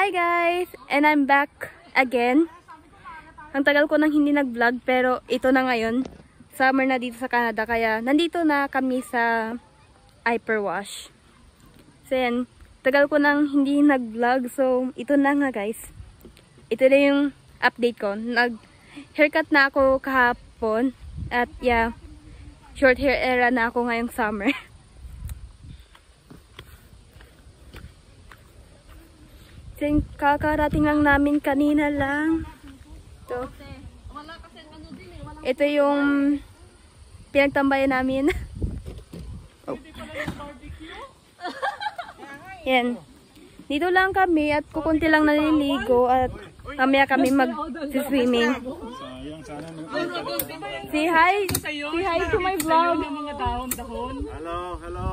Hi guys! And I'm back again. Ang tagal ko nang hindi nag-vlog pero ito na ngayon. Summer na dito sa Canada kaya nandito na kami sa Hyperwash. So yan, tagal ko nang hindi nag-vlog so ito na nga guys. Ito na yung update ko. Nag-haircut na ako kahapon at yeah, short hair era na ako ngayong summer. Kakarating lang namin kanina lang. Ito yung pinagtambayan namin. Oh. Yan. Dito lang kami at kukunti lang naliligo at mamaya kami mag-swimming. Say hi! Say hi to my vlog! Hello, hello!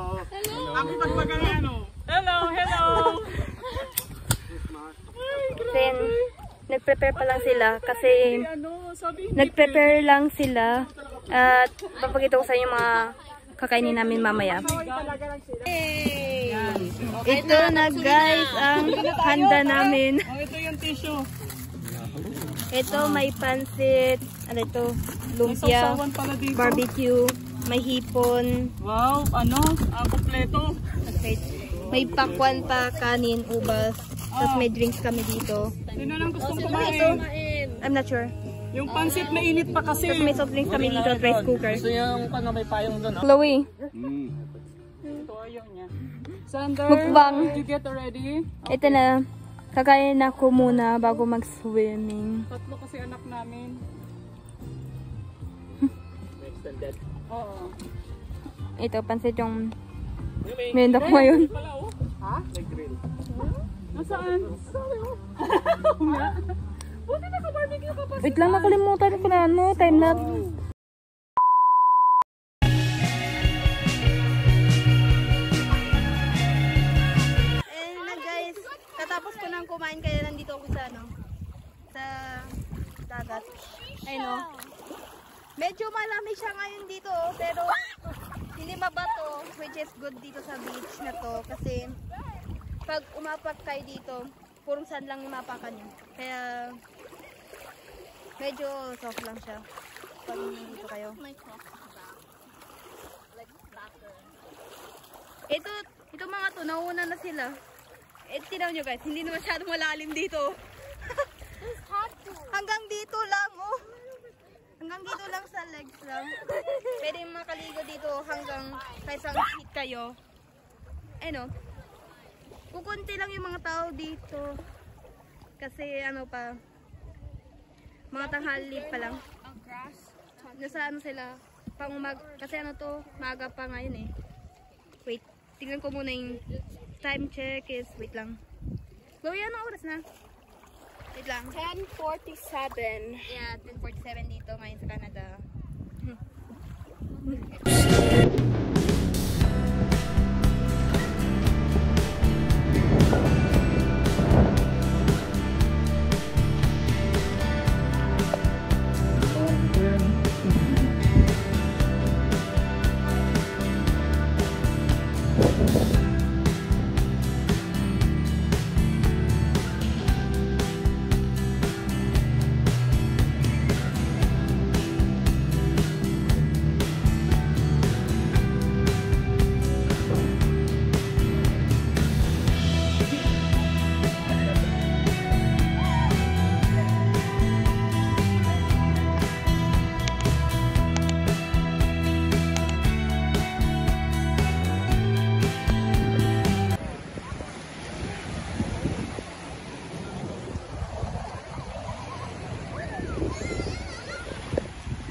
Ako magpagano? Hello, hello! Then, nag-prepare pa lang sila kasi nag-prepare lang sila at papakita ko sa inyo mga kakainin namin mamaya. Ito na guys ang handa namin. Ito yung tissue. Ito may pansit, ano ito, lumpia, barbecue, may hipon. Wow, kompleto. May pakwan pa, kanin, ubas. Tapos may drinks kami dito. Sino lang gustong kumain? I'm not sure. Yung pansit mainit pa kasi. Tapos may soft drinks kami dito at rice cooker. Gusto yung may payong doon. Chloe. Ito ayaw niya. Sander, Mukbang. did you get ready? Ito na. Kakain ako muna bago mag-swimming. Tatlo kasi anak namin. Extended. Oo. Ito, pansit yung menda ko ngayon. Ha? May grill. Nasaan? Sorry mo. Nga. Buti naka-barbecue ka pa. Wait lang, nakalimutan ko na ano, time lapse. And na guys, katapos ko nang kumain kaya nandito ako sa sa dagat. Ayun o. Medyo malamig siya ngayon dito pero hindi mabato, which is good dito sa beach na to kasi pag umapak kayo dito, purong sand lang yung mapakan nyo. Kaya medyo soft lang siya pag dito kayo. Ito mga to, nauna na sila. Tinaw nyo guys, hindi na masyadong malalim dito. Hanggang dito lang, oh. Hanggang dito lang sa legs lang. Pwede makaligo dito hanggang kahit saan hit kayo. Ano? Kukunti lang yung mga tao dito. Kasi ano pa, mga tanghali pa lang. Nasa ano sila, pang kasi ano to, maaga pa ngayon eh. Wait, tingnan ko muna yung time check is, wait lang. Chloe, anong oras na? Wait lang. 10:47. Yeah, 10:47 dito ngayon sa Canada.